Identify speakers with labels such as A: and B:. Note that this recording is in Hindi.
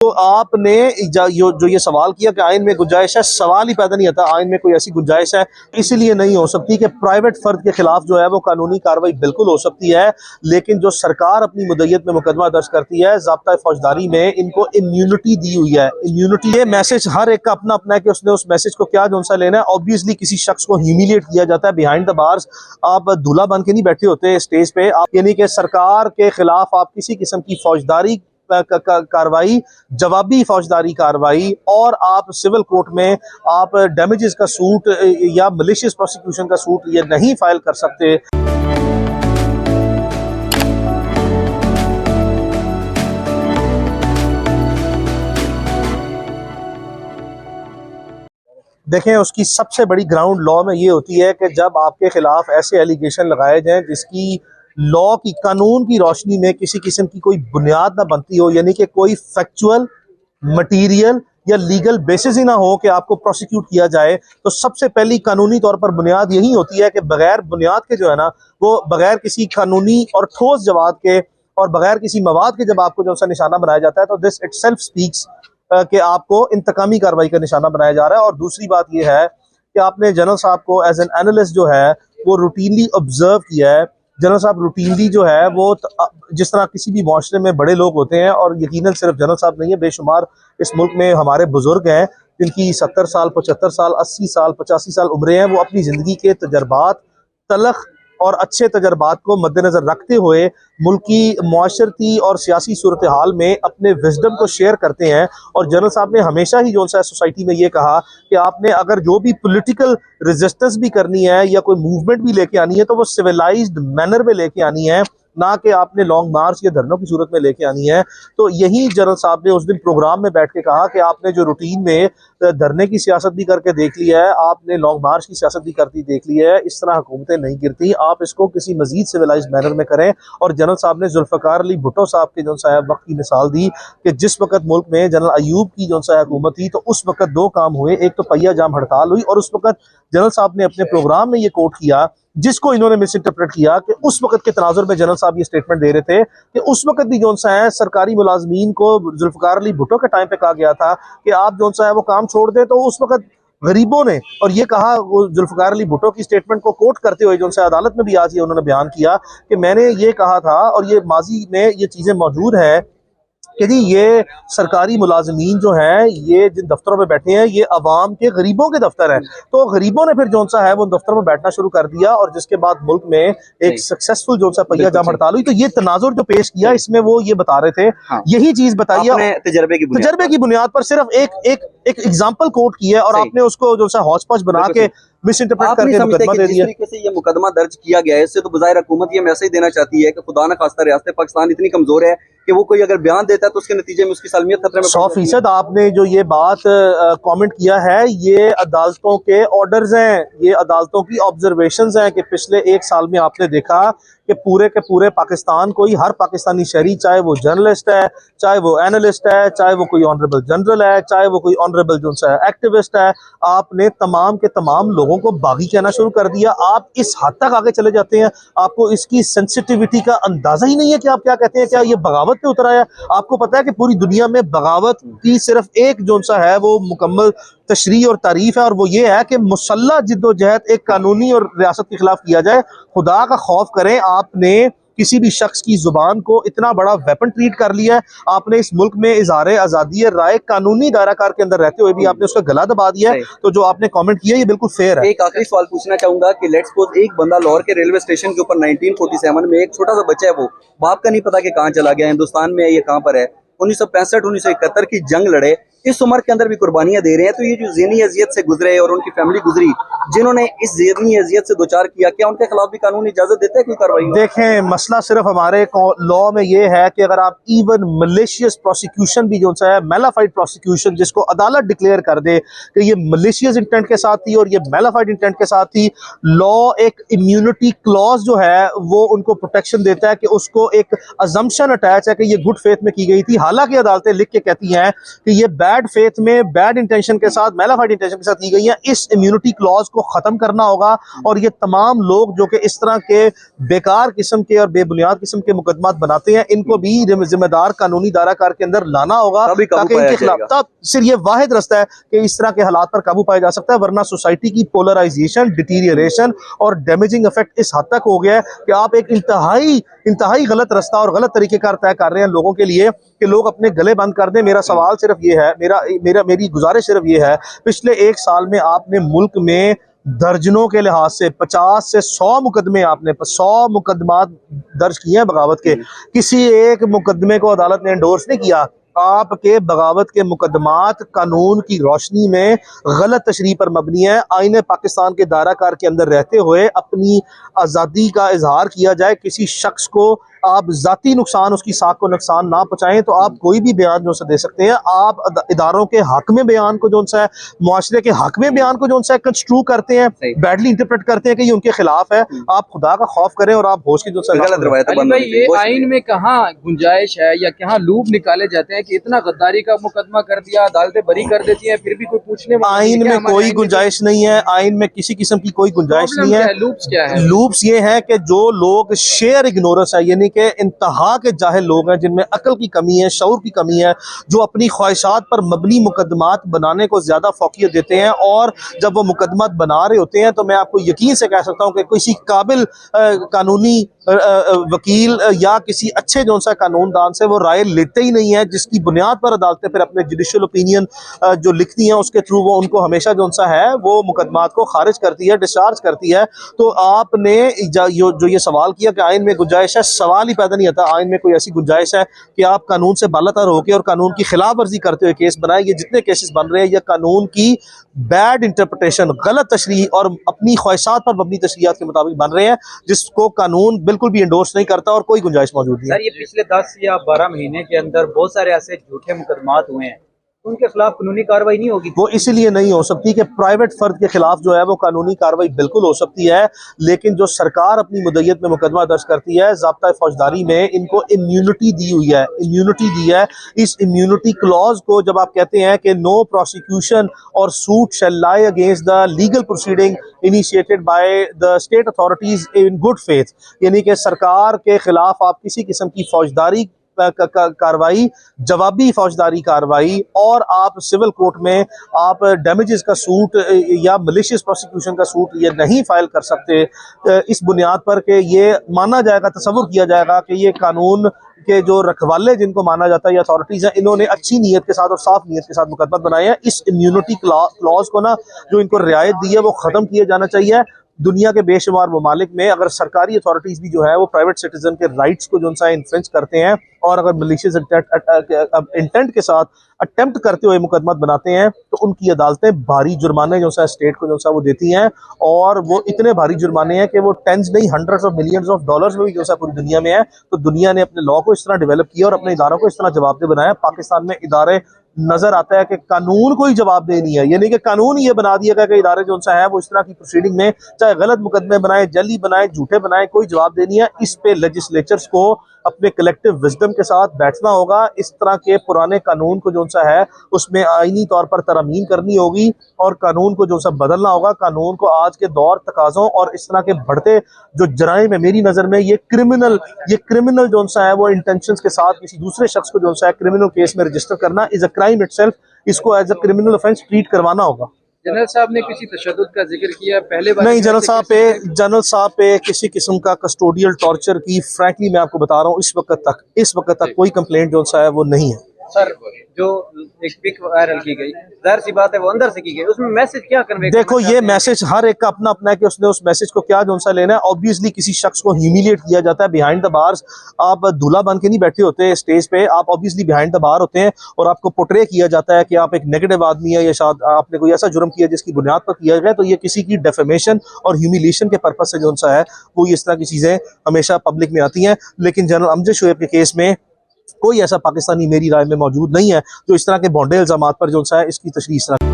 A: तो आपने जो ये सवाल किया कि आइन में गुंजाइश है, सवाल ही पैदा नहीं आता आइन में कोई ऐसी गुंजाइश है, इसलिए नहीं हो सकती कि प्राइवेट फर्द के खिलाफ जो है वो कानूनी कार्रवाई बिल्कुल हो सकती है, लेकिन जो सरकार अपनी मुद्दत में मुकदमा दर्ज करती है ज़ाब्ता फौजदारी में, इनको इम्यूनिटी दी हुई है। इम्यूनिटी, ये मैसेज हर एक का अपना अपना है कि उसने उस मैसेज को क्या जो सा लेना है। ऑब्वियसली किसी शख्स को ह्यूमिलिएट किया जाता है बिहाइंड द बार्स, आप दूल्हा बन के नहीं बैठे होते स्टेज पे, आप यानी कि सरकार के खिलाफ आप किसी किस्म की फौजदारी कार्रवाई, जवाबी फौजदारी कार्रवाई, और आप सिविल कोर्ट में आप डैमेजेस का सूट या मलिशियस प्रोसिक्यूशन का सूट ये नहीं फाइल कर सकते। देखें, उसकी सबसे बड़ी ग्राउंड लॉ में ये होती है कि जब आपके खिलाफ ऐसे एलिगेशन लगाए जाएं जिसकी लॉ की, कानून की रोशनी में किसी किस्म की कोई बुनियाद ना बनती हो, यानी कि कोई फैक्चुअल, मटीरियल या लीगल बेसिस ही ना हो कि आपको प्रोसिक्यूट किया जाए, तो सबसे पहली कानूनी तौर पर बुनियाद यही होती है कि बगैर बुनियाद के जो है ना, वो बगैर किसी कानूनी और ठोस जवाब के और बगैर किसी मवाद के जब आपको जो सा निशाना बनाया जाता है, तो दिस इटसेल्फ स्पीक्स कि आपको इंतकामी कार्रवाई का निशाना बनाया जा रहा है। और दूसरी बात यह है कि आपने जनरल साहब को एज एन एनालिस्ट जो है वो रूटीनली ऑब्जर्व किया है। जनरल साहब रूटीनली जो है वो जिस तरह किसी भी माशरे में बड़े लोग होते हैं, और यकीनन सिर्फ जनरल साहब नहीं है, बेशुमार इस मुल्क में हमारे बुजुर्ग हैं जिनकी 70 साल, 75 साल, 80 साल, 85 साल उम्रें हैं, वो अपनी ज़िंदगी के तजर्बात, तलख और अच्छे तजर्बात को मद्देनजर रखते हुए मुल्क की माशरती और सियासी सूरत हाल में अपने विजडम को शेयर करते हैं। और जनरल साहब ने हमेशा ही जो सा सोसाइटी में ये कहा कि आपने अगर जो भी पॉलिटिकल रेजिस्टेंस भी करनी है या कोई मूवमेंट भी लेके आनी है, तो वो सिविलाइज्ड मैनर में लेके आनी है, ना कि आपने लॉन्ग मार्च या धरनों की सूरत में लेके आनी है। तो यही जनरल साहब ने उस दिन प्रोग्राम में बैठ के कहा कि आपने जो रूटीन में धरने की सियासत भी करके देख ली है, आपने लॉन्ग मार्च की सियासत भी करती देख ली है, इस तरह हुकूमतें नहीं गिरती, आप इसको किसी मजीद सिविलाइज्ड मैनर में करें। और जनरल साहब ने जुल्फ़िकार अली भुट्टो साहब के जो सा वक्त की मिसाल दी कि जिस वक्त मुल्क में जनरल अयूब की जो सा हुकूमत थी, तो उस वक्त दो काम हुए, एक तो पहिया जाम हड़ताल हुई, और उस वक्त जनरल साहब ने अपने प्रोग्राम में ये कोट किया, जिसको इन्होंने मिस इंटरप्रेट किया, कि उस वक्त के तनाजुर में जनरल साहब ये स्टेटमेंट दे रहे थे कि उस वक्त भी जो सा है सरकारी मुलाजमीन को जुल्फ़िकार अली भुट्टो के टाइम पे कहा गया था कि आप जो सा है वो काम छोड़ दें, तो उस वक्त गरीबों ने, और ये कहा वो जुल्फ़िकार अली भुट्टो की स्टेटमेंट को कोट करते हुए जो सा अदालत में भी आज ये उन्होंने बयान किया कि मैंने ये कहा था, और ये माजी में ये चीज़ें मौजूद है कि जी ये सरकारी मुलाजमीन जो हैं, ये जिन दफ्तरों में बैठे हैं, ये अवाम के गरीबों के दफ्तर हैं। तो गरीबों ने फिर जो सा है वो दफ्तर में बैठना शुरू कर दिया, और जिसके बाद मुल्क में एक सक्सेसफुल जो सा पहिया जाम हड़ताल हुई। तो ये तनाजुर जो पेश किया, इसमें वो ये बता रहे थे, हाँ। यही चीज बताइए, तजर्बे की बुनियाद पर सिर्फ एक एग्जाम्पल कोट की है, और आपने उसको जो सा हौच पौच बना के मिस इंटरप्रेट करके मुकदमा दे दिया।
B: जिस तरीके से ये मुकदमा दर्ज किया गया है, इससे तो बज़ाहिर हुकूमत ये मैसेज देना चाहती है कि खुदा न खास्ता रियासत पाकिस्तान इतनी कमजोर है कि वो कोई अगर बयान देता है तो उसके नतीजे में उसकी सलमियत खतरे में।
A: 100% आपने जो ये बात कमेंट किया है, ये अदालतों के ऑर्डर्स हैं, ये अदालतों की ऑब्जर्वेशंस हैं कि पिछले एक साल में आपने देखा कि पूरे के पूरे पाकिस्तान को ही, हर पाकिस्तानी शहरी, चाहे वो जर्नलिस्ट है, चाहे वो एनालिस्ट है, चाहे वो कोई ऑनरेबल जनरल है, चाहे वो कोई ऑनरेबल जो सा एक्टिविस्ट है, आपने तमाम के तमाम लोगों को बागी कहना शुरू कर दिया। आप इस हद तक आगे चले जाते हैं, आपको इसकी सेंसिटिविटी का अंदाजा ही नहीं है कि आप क्या कहते हैं। क्या ये बगावत पे उतर आया? आपको पता है कि पूरी दुनिया में बगावत की सिर्फ एक जो सा है वो मुकम्मल तशरीह और तारीफ है, और वो ये है कि मुसल्लह जिद्दोजहद एक कानूनी और रियासत के खिलाफ किया जाए। खुदा का खौफ करें, आपने किसी भी शख्स की जुबान को इतना बड़ा वेपन ट्रीट कर लिया है। आपने इस मुल्क में इज़हार आज़ादी राय कानूनी दायराकार के अंदर रहते हुए भी आपने उसका गला दबा दिया है। तो जो आपने कमेंट किया ये बिल्कुल फेयर है।
B: एक आखिरी सवाल पूछना चाहूंगा कि लेट्स सपोज एक बंदा लाहौर के रेलवे स्टेशन के ऊपर 1947 में, एक छोटा सा बच्चा है, वो बाप का नहीं पता कि कहाँ चला गया, हिंदुस्तान में है ये कहाँ पर है, 1965-1971 की जंग लड़े, इस उम्र के अंदर भी कुर्बानियां दे रहे हैं। तो ये जो ज़हनी अजियत से गुजरे और उनकी फैमिली गुजरी, जिन्होंने इस ज़हनी अजियत से दो चार किया, क्या उनके खिलाफ भी कानून इजाजत देता है कोई कार्रवाई?
A: देखें, मसला सिर्फ हमारे लॉ में ये है कि अगर आप इवन मलेशियस प्रोसिक्यूशन भी जो है, मेलाफाइड प्रोसिक्यूशन, जिसको अदालत डिक्लेयर कर दे कि ये मलेशियस इंटेंट के साथ थी और ये मेलाफाइड इंटेंट के साथ थी, लॉ एक इम्यूनिटी क्लॉज जो है वो उनको प्रोटेक्शन देता है कि उसको एक अजम्पशन अटैच है कि ये गुड फेथ में की गई थी। हालांकि अदालतें लिख के कहती हैं कि ये बैड फेथ में, बैड इंटेंशन के साथ, मैलाफाइड इंटेंशन के साथ की गई हैं, इस इम्यूनिटी क्लॉज को खत्म करना होगा। और ये तमाम लोग जो कि इस तरह के बेकार किस्म के और बेबुनियाद किस्म के मुकदमात बनाते हैं, इनको भी जिम्मेदार कानूनी दायराकार के अंदर लाना होगा, ताकि इनके खिलाफ, तब सिर्फ ये वाहिद रास्ता है कि इस तरह के हालात पर काबू पाया जा सकता है। वरना सोसाइटी की पोलराइजेशन, डिटीरियरेशन और डैमेजिंग इफेक्ट इस हद तक हो गया है कि आप एक इंतहाई गलत रास्ता और गलत तरीकेकार तय कर रहे हैं लोगों के लिए कि लोग अपने गले बंद कर दें। मेरा सवाल सिर्फ ये है, मेरी गुजारिश सिर्फ ये है, पिछले एक साल में आपने मुल्क में दर्जनों के लिहाज से 50 से 100 मुकदमे, आपने 100 मुकदमात दर्ज किए हैं बगावत के। किसी एक मुकदमे को अदालत ने एंडोर्स नहीं किया। आपके बगावत के मुकदमात कानून की रोशनी में गलत तशरीह पर मबनी है। आईने पाकिस्तान के दायराकार के अंदर रहते हुए अपनी आज़ादी का इजहार किया जाए, किसी शख्स को आप जाती नुकसान, उसकी साख को नुकसान ना पहुंचाएं, तो आप कोई भी बयान जो सा दे सकते हैं। आप इदारों के हक में बयान को जो सा है, मुआशरे के हक में बयान को जो सा है कंस्ट्रू करते हैं, बैडली इंटरप्रेट करते हैं कि ये उनके खिलाफ है। आप खुदा का खौफ करें और आप होश की जो सा
C: ये आइन में कहाँ गुंजाइश है या कहाँ लूप निकाले जाते हैं कि इतना गद्दारी का मुकदमा कर दिया, अदालतें बरी कर देती हैं, फिर भी कोई पूछने वाला
A: आइन में कोई गुंजाइश नहीं है। आइन में किसी किस्म की कोई गुंजाइश नहीं है।
C: लूप्स क्या है?
A: लूप्स ये है कि जो लोग शेयर इग्नोरेंस है, यानी कि इंतहा के जाहिल लोग हैं, जिनमें अकल की कमी है, शऊर की कमी है, जो अपनी ख्वाहिशात पर मबनी मुकदमात बनाने को ज्यादा फोकियत देते हैं, और जब वो मुकदमात बना रहे होते हैं तो मैं आपको यकीन से कह सकता हूं कि किसी काबिल कानूनी वकील या किसी अच्छे जो सा कानूनदान से वो राय लेते ही नहीं है, जिसकी बुनियाद पर अदालतें फिर अपने जुडिशियल ओपिनियन जो लिखती हैं उसके थ्रू वो उनको हमेशा जो सा है वो मुकदमात को खारिज करती है, डिस्चार्ज करती है। तो आपने जो ये सवाल किया कि आइन में गुंजाइश है, सवाल ही पैदा नहीं आता। आइन में कोई ऐसी गुंजाइश है कि आप कानून से बालातर होकर और कानून की खिलाफ वर्जी करते हुए केस बनाए? ये जितने केसेस बन रहे हैं ये कानून की बैड इंटरप्रिटेशन, गलत तशरीह और अपनी ख्वाहिशात पर मबनी तशरीहात के मुताबिक बन रहे हैं, जिसको कानून बिल्कुल भी एंडोर्स नहीं करता और कोई गुंजाइश मौजूद नहीं है।
D: सर, ये पिछले 10 या 12 महीने के अंदर बहुत सारे ऐसे झूठे मुकदमात हुए हैं, उनके खिलाफ कानूनी कार्रवाई नहीं होगी?
A: वो इसलिए नहीं हो सकती कि प्राइवेट फर्द के खिलाफ जो है वो कानूनी कार्रवाई बिल्कुल हो सकती है, लेकिन जो सरकार अपनी मुद्दत में मुकदमा दर्ज करती है, ज़ाब्ता फौजदारी में इनको इम्यूनिटी दी हुई है, इम्यूनिटी दी है। इस इम्यूनिटी क्लॉज को जब आप कहते हैं कि नो प्रोसिक्यूशन और suit shall lie against the legal proceeding initiated by the state authorities in good faith, यानी कि सरकार के खिलाफ आप किसी किस्म की फौजदारी कार्रवाई, जवाबी फौजदारी कार्रवाई, और आप सिविल कोर्ट में आप डैमेजेस का सूट या मलिशियस प्रोसिक्यूशन का सूट ये नहीं फाइल कर सकते, इस बुनियाद पर कि ये माना जाएगा, तसव्वुर किया जाएगा कि ये कानून के जो रखवाले जिनको माना जाता है या अथॉरिटीज हैं, इन्होंने अच्छी नीयत के साथ और साफ नीयत के साथ मुकदमा बनाए हैं। इस इम्यूनिटी क्लॉज को ना, जो इनको रियायत दी है, वो खत्म किया जाना चाहिए। दुनिया के बेशुमार ममालिक में अगर सरकारी अथॉरिटीज भी जो है वो प्राइवेट सिटीजन के राइट्स को जो सा इन्फ्रेंच करते हैं, और अगर मलिशियस इंटेंट के साथ अटेम्प्ट करते हुए मुकदमा बनाते हैं, तो उनकी अदालतें भारी जुर्माने जो सा स्टेट को जो सा वो देती हैं, और वो इतने भारी जुर्माने हैं कि वो टेंस नहीं hundreds of millions of dollars में भी जो सा पूरी दुनिया में है। तो दुनिया ने अपने लॉ को इस तरह डेवलप किया और अपने इदारों को इस तरह जवाबदेह बनाया। पाकिस्तान में इदारे नजर आता है कि कानून को ही जवाबदेह नहीं है, यानी कि कानून ये बना दिया गया कि इदारे जो सा है वो इस तरह की प्रोसीडिंग में चाहे गलत मुकदमे बनाए, जली बनाए, झूठे बनाए, कोई जवाबदेह नहीं है। इस पे लेजिस्लेचर्स को अपने कलेक्टिव विजडम के साथ बैठना होगा। इस तरह के पुराने कानून को जो सा है उसमें आईनी तौर पर तरमीम करनी होगी और कानून को जो सा बदलना होगा। कानून को आज के दौर तकाजों और इस तरह के बढ़ते जो जराइम है, मेरी नज़र में ये क्रिमिनल जो सा है वो इंटेंशंस के साथ किसी दूसरे शख्स को जो सा है क्रिमिनल केस में रजिस्टर करना इज अ क्राइम इटसेल्फ। इसको as a criminal offence treat करवाना होगा।
C: जनरल साहब ने किसी तशद्दुद का जिक्र किया पहले बार?
A: नहीं, जनरल साहब पे किसी किस्म का कस्टोडियल टॉर्चर की फ्रैंकली मैं आपको बता रहा हूँ इस वक्त तक कोई कंप्लेंट जो सा है वो नहीं है।
D: सर, जो एक पिक वायरल की गई, जाहिर सी बात है वो अंदर से की गई, उसमें मैसेज क्या कन्वे?
A: देखो, ये मैसेज हर एक का अपना अपना है कि उसने उस मैसेज को क्या जो सा लेना है। ऑब्वियसली किसी शख्स को ह्यूमिलिएट किया जाता है बिहाइंड द बार्स। आप दूल्हा बन के नहीं बैठे होते स्टेज पे, आप ऑब्वियसली बिहाइंड द बार होते हैं और आपको पोर्ट्रे किया जाता है कि आप एक नेगेटिव आदमी है या शायद आपने कोई ऐसा जुर्म किया जिसकी बुनियाद पर किया गया। तो ये किसी की डेफेमेशन और ह्यूमिलिएशन के पर्पज से जो सा है वो इस तरह की चीजें हमेशा पब्लिक में आती हैं। लेकिन जनरल अमजद शोएब के केस में कोई ऐसा पाकिस्तानी मेरी राय में मौजूद नहीं है जो इस तरह के बॉन्डे इल्जामात पर जो सा है इसकी तशरीह